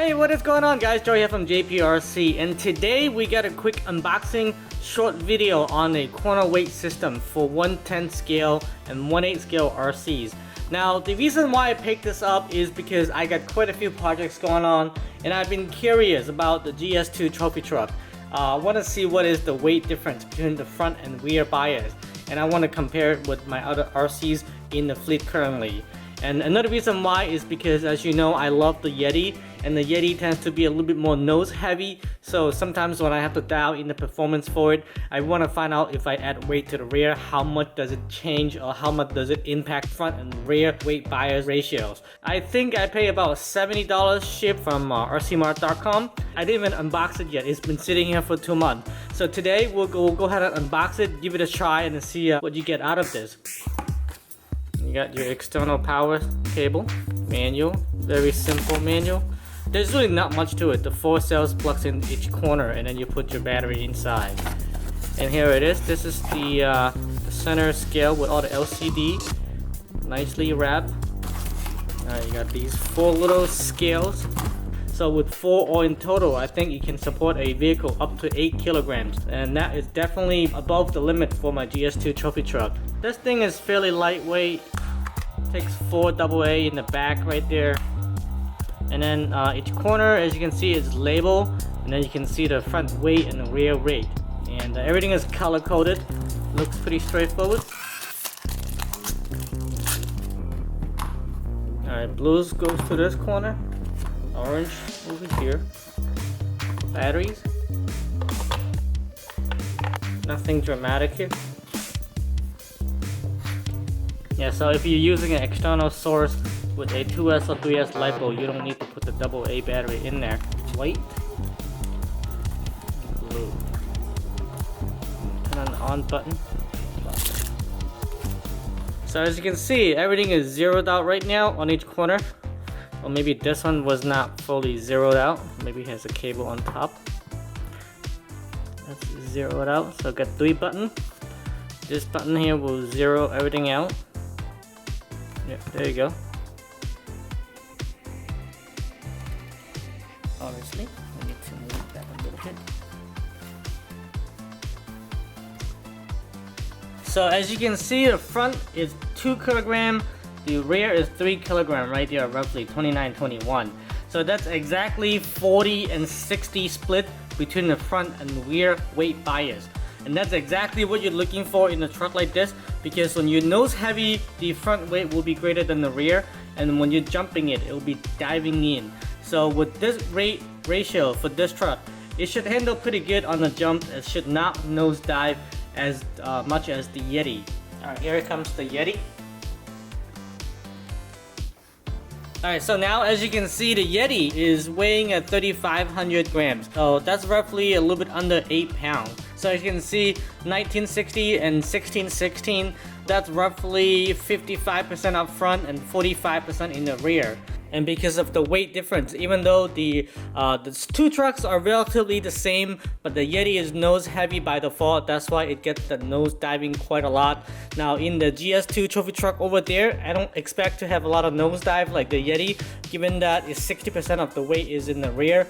Hey, what is going on guys? Joey here from JPRC, and today we got a quick unboxing short video on a corner weight system for 1/10 scale and 1/8 scale RCs. Now, the reason why I picked this up is because I got quite a few projects going on and I've been curious about the GS2 trophy truck. I want to see what is the weight difference between the front and rear bias, and I want to compare it with my other RCs in the fleet currently. And another reason why is because, as you know, I love the Yeti, and the Yeti tends to be a little bit more nose heavy, so sometimes when I have to dial in the performance for it, I want to find out if I add weight to the rear, how much does it change or how much does it impact front and rear weight bias ratios. I think I pay about $70 shipped from rcmart.com. I didn't even unbox it yet. It's been sitting here for 2 months. So today we'll go ahead and unbox it, give it a try, and see what you get out of this. You got your external power cable, manual, very simple manual. There's really not much to it. The 4 cells plugs in each corner and then you put your battery inside. And here it is. This is the center scale with all the LCD, nicely wrapped. You got these 4 little scales. So with 4 or in total, I think you can support a vehicle up to 8 kilograms. And that is definitely above the limit for my GS2 trophy truck. This thing is fairly lightweight. Takes 4 AA in the back right there. And then each corner, as you can see, is labeled. And then you can see the front weight and the rear weight. And everything is color coded. Looks pretty straightforward. Alright, blues goes to this corner. Orange over here. Batteries. Nothing dramatic here. Yeah, so if you're using an external source with a 2S or 3S LiPo, you don't need to put the AA battery in there. White. Blue. Turn on the on button. So as you can see, everything is zeroed out right now on each corner. Or maybe this one was not fully zeroed out. Maybe it has a cable on top. Let's zero it out. So I've got 3 buttons. This button here will zero everything out. Yep, there you go. Obviously, I need to move that a little bit. So as you can see, the front is 2 kilograms. The rear is 3 kilograms right there, roughly 29-21. So that's exactly 40 and 60 split between the front and rear weight bias. And that's exactly what you're looking for in a truck like this, because when you're nose heavy, the front weight will be greater than the rear, and when you're jumping it, it will be diving in. So with this weight ratio for this truck, it should handle pretty good on the jump. It should not nose dive as much as the Yeti. Alright, here comes the Yeti. Alright, so now as you can see, the Yeti is weighing at 3,500 grams. So that's roughly a little bit under 8 pounds. So as you can see, 1960 and 1616, that's roughly 55% up front and 45% in the rear. And because of the weight difference, even though the 2 trucks are relatively the same, but the Yeti is nose heavy by default, that's why it gets the nose diving quite a lot. Now in the GS2 trophy truck over there, I don't expect to have a lot of nose dive like the Yeti, given that 60% of the weight is in the rear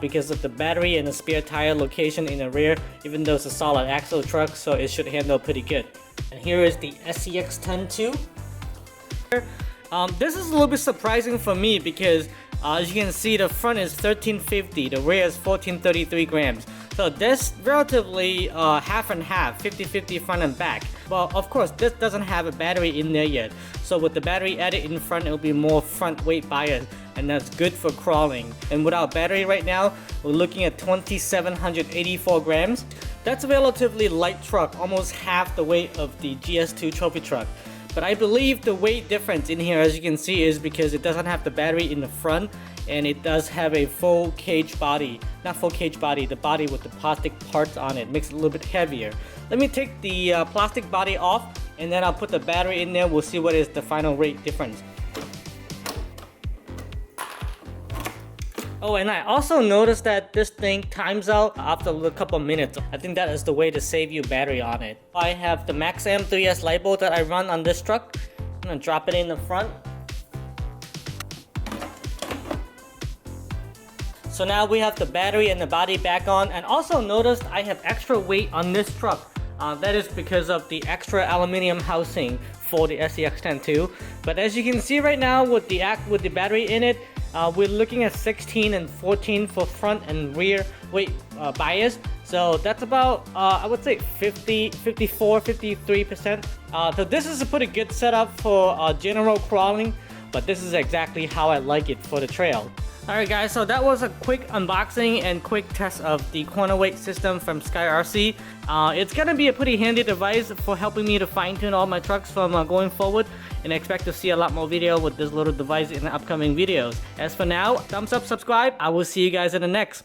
because of the battery and the spare tire location in the rear, even though it's a solid axle truck, so it should handle pretty good. And here is the SCX-10-2. This is a little bit surprising for me because as you can see, the front is 1350, the rear is 1433 grams. So this relatively half and half, 50-50 front and back. Well, of course, this doesn't have a battery in there yet. So with the battery added in front, it'll be more front weight bias, and that's good for crawling. And without battery right now, we're looking at 2,784 grams. That's a relatively light truck, almost half the weight of the GS2 trophy truck. But I believe the weight difference in here, as you can see, is because it doesn't have the battery in the front, and it does have a full cage body. Not full cage body, the body with the plastic parts on it makes it a little bit heavier. Let me take the plastic body off, and then I'll put the battery in there. We'll see what is the final weight difference. Oh, and I also noticed that this thing times out after a couple minutes. I think that is the way to save you battery on it. I have the Max M3S LiPo that I run on this truck. I'm gonna drop it in the front. So now we have the battery and the body back on, and also noticed I have extra weight on this truck. That is because of the extra aluminum housing for the SCX-10 But as you can see right now with the battery in it, we're looking at 16 and 14 for front and rear weight bias. So that's about, I would say 54, 53%. So this is a pretty good setup for general crawling, but this is exactly how I like it for the trail. Alright guys, so that was a quick unboxing and quick test of the corner weight system from SkyRC. It's gonna be a pretty handy device for helping me to fine-tune all my trucks from going forward, and I expect to see a lot more video with this little device in the upcoming videos. As for now, thumbs up, subscribe. I will see you guys in the next.